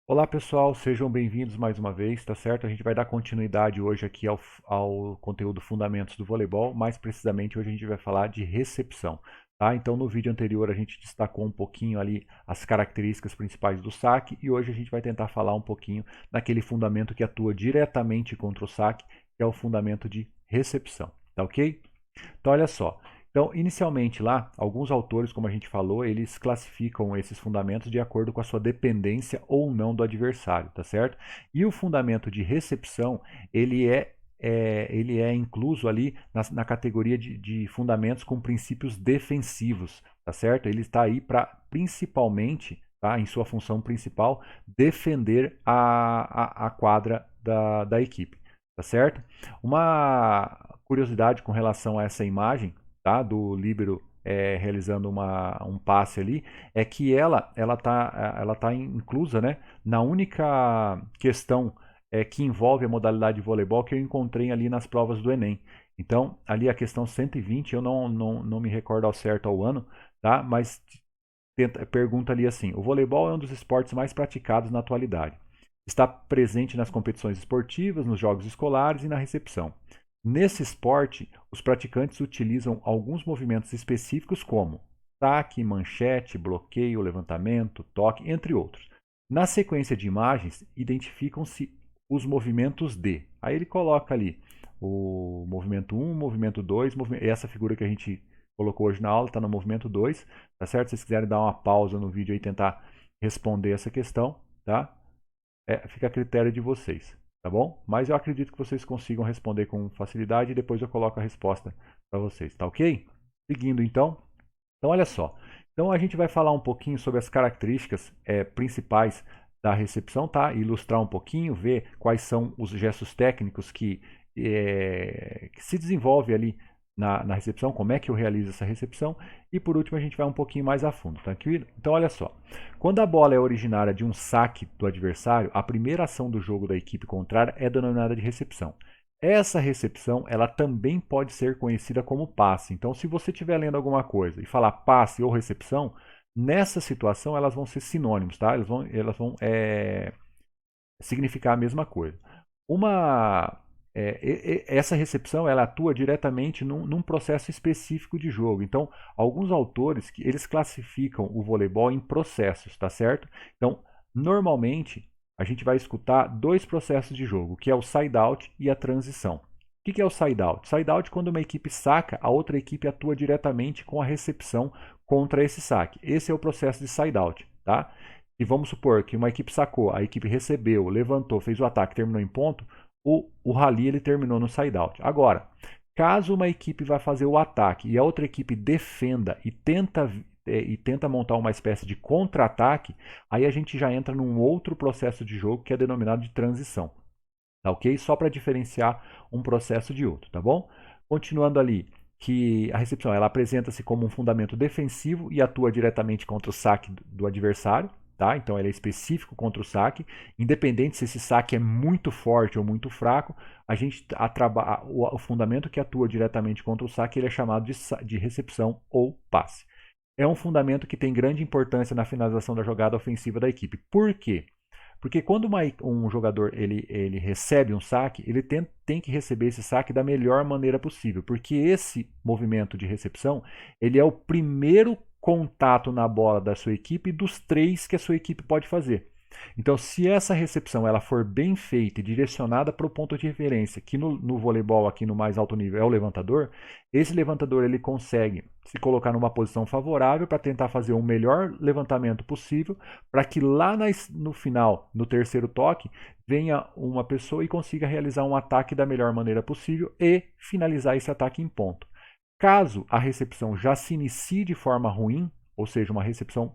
Olá pessoal, sejam bem-vindos mais uma vez, tá certo? A gente vai dar continuidade hoje aqui ao conteúdo Fundamentos do Voleibol, mais precisamente hoje a gente vai falar de recepção, tá? Então no vídeo anterior a gente destacou um pouquinho ali as características principais do saque e hoje a gente vai tentar falar um pouquinho daquele fundamento que atua diretamente contra o saque, que é o fundamento de recepção, tá ok? Então, olha só. Então, inicialmente lá, alguns autores, como a gente falou, eles classificam esses fundamentos de acordo com a sua dependência ou não do adversário, tá certo? E o fundamento de recepção, ele é incluso ali na categoria de fundamentos com princípios defensivos, tá certo? Ele está aí para, principalmente, tá, em sua função principal, defender a quadra da equipe, tá certo? Uma curiosidade com relação a essa imagem, tá, do líbero realizando um passe ali, é que ela tá inclusa, né, na única questão que envolve a modalidade de voleibol que eu encontrei ali nas provas do Enem. Então, ali a questão 120, eu não me recordo ao certo ao ano, tá, mas pergunta ali assim: o voleibol é um dos esportes mais praticados na atualidade. Está presente nas competições esportivas, nos jogos escolares e na recepção. Nesse esporte, os praticantes utilizam alguns movimentos específicos como saque, manchete, bloqueio, levantamento, toque, entre outros. Na sequência de imagens, identificam-se os movimentos de. Aí ele coloca ali o movimento 1, movimento 2, essa figura que a gente colocou hoje na aula está no movimento 2, tá certo? Se vocês quiserem dar uma pausa no vídeo e tentar responder essa questão, tá? Fica a critério de vocês, tá bom? Mas eu acredito que vocês consigam responder com facilidade e depois eu coloco a resposta para vocês, tá ok? Seguindo então. Então, olha só. Então, a gente vai falar um pouquinho sobre as características principais da recepção, tá? Ilustrar um pouquinho, ver quais são os gestos técnicos que se desenvolve ali na recepção, como é que eu realizo essa recepção. E por último, a gente vai um pouquinho mais a fundo, tranquilo? Então, olha só. Quando a bola é originária de um saque do adversário, a primeira ação do jogo da equipe contrária é denominada de recepção. Essa recepção, ela também pode ser conhecida como passe. Então, se você estiver lendo alguma coisa e falar passe ou recepção, nessa situação elas vão ser sinônimos, tá? Elas vão significar a mesma coisa. Uma essa recepção ela atua diretamente num processo específico de jogo. Então, alguns autores eles classificam o voleibol em processos, tá certo? Então, normalmente a gente vai escutar dois processos de jogo, que é o side-out e a transição. O que é o side-out? Side-out é quando uma equipe saca, a outra equipe atua diretamente com a recepção contra esse saque. Esse é o processo de side-out, tá? E vamos supor que uma equipe sacou, a equipe recebeu, levantou, fez o ataque, terminou em ponto, o rally ele terminou no side-out. Agora, caso uma equipe vá fazer o ataque e a outra equipe defenda e tenta montar uma espécie de contra-ataque, aí a gente já entra num outro processo de jogo que é denominado de transição. Tá ok? Só para diferenciar um processo de outro, tá bom? Continuando ali, que a recepção ela apresenta-se como um fundamento defensivo e atua diretamente contra o saque do adversário. Tá? Então, ele é específico contra o saque. Independente se esse saque é muito forte ou muito fraco, o fundamento que atua diretamente contra o saque ele é chamado de recepção ou passe. É um fundamento que tem grande importância na finalização da jogada ofensiva da equipe. Por quê? Porque quando um jogador ele recebe um saque, ele tem que receber esse saque da melhor maneira possível, porque esse movimento de recepção ele é o primeiro contato na bola da sua equipe dos três que a sua equipe pode fazer. Então, se essa recepção ela for bem feita e direcionada para o ponto de referência, que no voleibol aqui no mais alto nível é o levantador, esse levantador ele consegue se colocar numa posição favorável para tentar fazer o melhor levantamento possível, para que lá no final, no terceiro toque, venha uma pessoa e consiga realizar um ataque da melhor maneira possível e finalizar esse ataque em ponto. Caso a recepção já se inicie de forma ruim, ou seja, uma recepção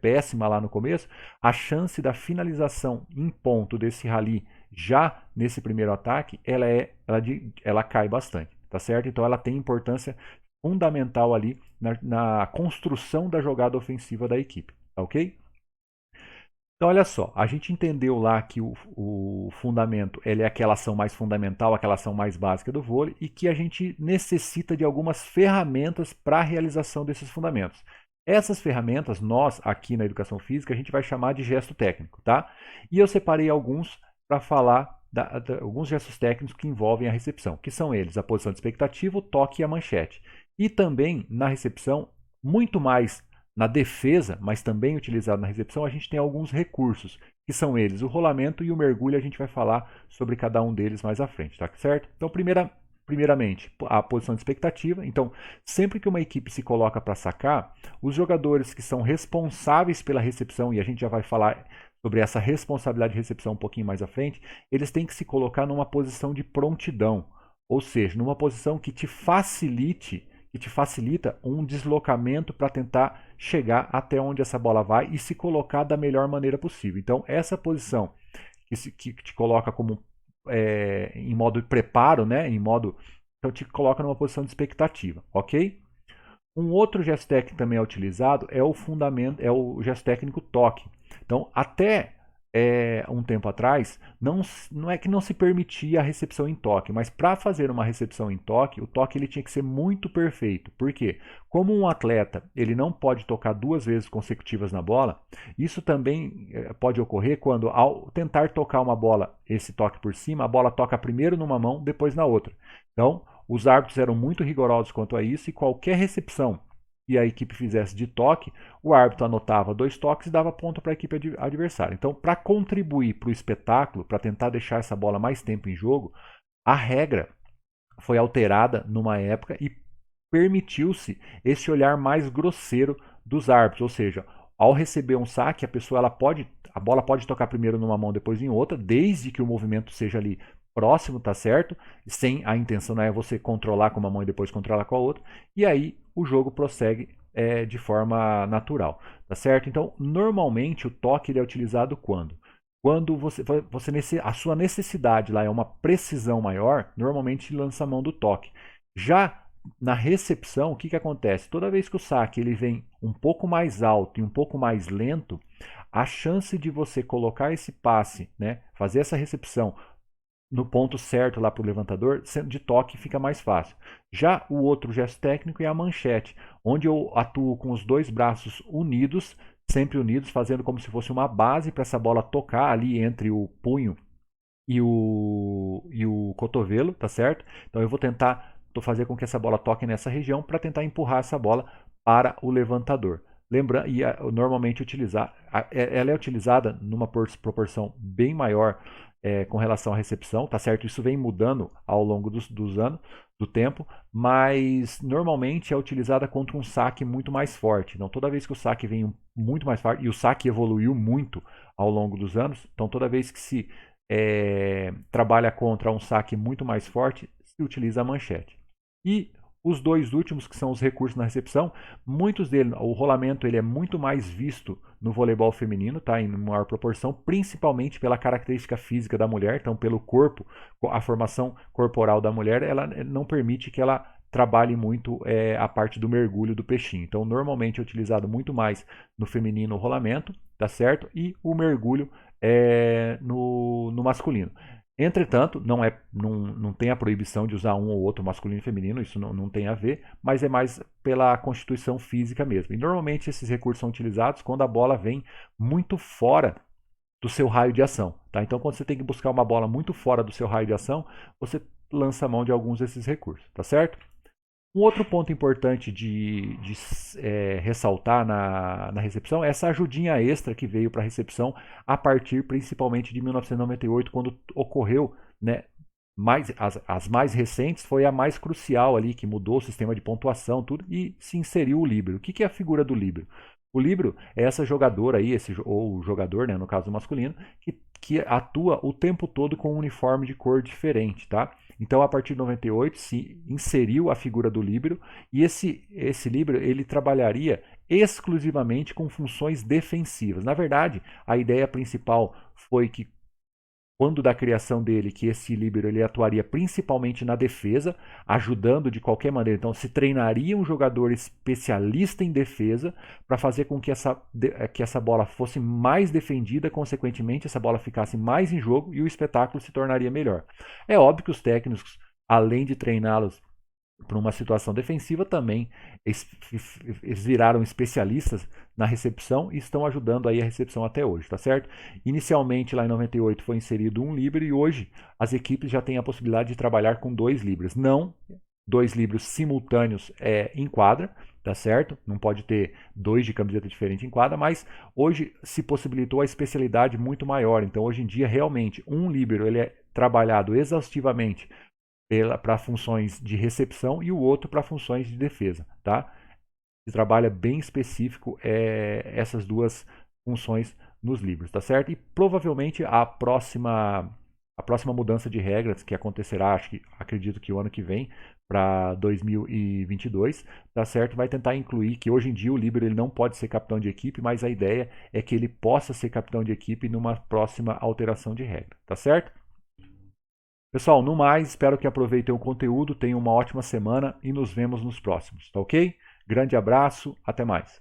péssima lá no começo, a chance da finalização em ponto desse rally já nesse primeiro ataque, ela cai bastante, tá certo? Então ela tem importância fundamental ali na construção da jogada ofensiva da equipe, tá ok? Então, olha só, a gente entendeu lá que o fundamento ele é aquela ação mais fundamental, aquela ação mais básica do vôlei, e que a gente necessita de algumas ferramentas para a realização desses fundamentos. Essas ferramentas, nós aqui na educação física, a gente vai chamar de gesto técnico, tá? E eu separei alguns para falar alguns gestos técnicos que envolvem a recepção, que são eles: a posição de expectativa, o toque e a manchete. E também na recepção, muito mais na defesa, mas também utilizado na recepção, a gente tem alguns recursos, que são eles: o rolamento e o mergulho. A gente vai falar sobre cada um deles mais à frente, tá certo? Então, primeiramente, a posição de expectativa. Então, sempre que uma equipe se coloca para sacar, os jogadores que são responsáveis pela recepção, e a gente já vai falar sobre essa responsabilidade de recepção um pouquinho mais à frente, eles têm que se colocar numa posição de prontidão, ou seja, numa posição que te facilita um deslocamento para tentar chegar até onde essa bola vai e se colocar da melhor maneira possível. Então, essa posição que te coloca como em modo de preparo, né? Então te coloca numa posição de expectativa, ok? Um outro gesto técnico que também é utilizado é o gesto técnico toque. Então, até um tempo atrás, não é que não se permitia a recepção em toque, mas para fazer uma recepção em toque, o toque ele tinha que ser muito perfeito. Por quê? Como um atleta ele não pode tocar 2 vezes consecutivas na bola, isso também pode ocorrer quando, ao tentar tocar uma bola, esse toque por cima, a bola toca primeiro numa mão, depois na outra. Então, os árbitros eram muito rigorosos quanto a isso, e qualquer recepção que a equipe fizesse de toque, o árbitro anotava 2 toques e dava ponto para a equipe adversária. Então, para contribuir para o espetáculo, para tentar deixar essa bola mais tempo em jogo, a regra foi alterada numa época e permitiu-se esse olhar mais grosseiro dos árbitros, ou seja, ao receber um saque, a bola pode tocar primeiro numa mão, depois em outra, desde que o movimento seja ali próximo, tá certo? Sem a intenção não é você controlar com uma mão e depois controlar com a outra. E aí o jogo prossegue de forma natural, tá certo? Então, normalmente o toque ele é utilizado quando? Quando a sua necessidade lá é uma precisão maior, normalmente lança a mão do toque. Já na recepção, o que acontece? Toda vez que o saque ele vem um pouco mais alto e um pouco mais lento, a chance de você colocar esse passe, né, fazer essa recepção no ponto certo lá para o levantador, sendo de toque, fica mais fácil. Já o outro gesto técnico é a manchete, onde eu atuo com os 2 braços unidos, sempre unidos, fazendo como se fosse uma base para essa bola tocar ali entre o punho e o cotovelo, tá certo? Então eu vou tentar fazer com que essa bola toque nessa região para tentar empurrar essa bola para o levantador. Lembrando, normalmente ela é utilizada numa proporção bem maior com relação à recepção, tá certo? Isso vem mudando ao longo dos anos, do tempo, mas normalmente é utilizada contra um saque muito mais forte. Então, toda vez que o saque vem muito mais forte, e o saque evoluiu muito ao longo dos anos, então toda vez que se trabalha contra um saque muito mais forte, se utiliza a manchete. E os 2 últimos, que são os recursos na recepção, muitos deles, o rolamento ele é muito mais visto no voleibol feminino, tá, em maior proporção, principalmente pela característica física da mulher, então pelo corpo, a formação corporal da mulher, ela não permite que ela trabalhe muito a parte do mergulho do peixinho. Então, normalmente é utilizado muito mais no feminino o rolamento, tá certo? E o mergulho no masculino. Entretanto, não tem a proibição de usar um ou outro masculino e feminino, isso não tem a ver, mas é mais pela constituição física mesmo. E normalmente esses recursos são utilizados quando a bola vem muito fora do seu raio de ação. Tá? Então, quando você tem que buscar uma bola muito fora do seu raio de ação, você lança a mão de alguns desses recursos, tá certo? Um outro ponto importante de ressaltar na recepção é essa ajudinha extra que veio para a recepção a partir principalmente de 1998, quando ocorreu, né, as mais recentes foi a mais crucial ali, que mudou o sistema de pontuação, tudo, e se inseriu o líbero. O que é a figura do líbero? O líbero é essa jogadora aí, ou jogador, né, no caso masculino, que atua o tempo todo com um uniforme de cor diferente, tá? Então, a partir de 98, se inseriu a figura do líbero, e esse líbero ele trabalharia exclusivamente com funções defensivas. Na verdade, a ideia principal foi que, quando da criação dele, que esse líbero ele atuaria principalmente na defesa, ajudando de qualquer maneira. Então, se treinaria um jogador especialista em defesa para fazer com que essa bola fosse mais defendida, consequentemente, essa bola ficasse mais em jogo e o espetáculo se tornaria melhor. É óbvio que os técnicos, além de treiná-los para uma situação defensiva também. Eles viraram especialistas na recepção e estão ajudando aí a recepção até hoje, tá certo? Inicialmente, lá em 98, foi inserido um líbero e hoje as equipes já têm a possibilidade de trabalhar com 2 líberos. Não 2 líberos simultâneos em quadra, tá certo? Não pode ter 2 de camiseta diferente em quadra, mas hoje se possibilitou a especialidade muito maior. Então, hoje em dia, realmente, um líbero ele é trabalhado exaustivamente para funções de recepção e o outro para funções de defesa, tá? Se trabalha bem específico essas duas funções nos livros, tá certo? E provavelmente a próxima mudança de regras que acontecerá, acredito que o ano que vem, para 2022, tá certo? Vai tentar incluir que hoje em dia o líbero ele não pode ser capitão de equipe, mas a ideia é que ele possa ser capitão de equipe numa próxima alteração de regra, tá certo? Pessoal, no mais, espero que aproveitem o conteúdo, tenham uma ótima semana e nos vemos nos próximos, tá ok? Grande abraço, até mais.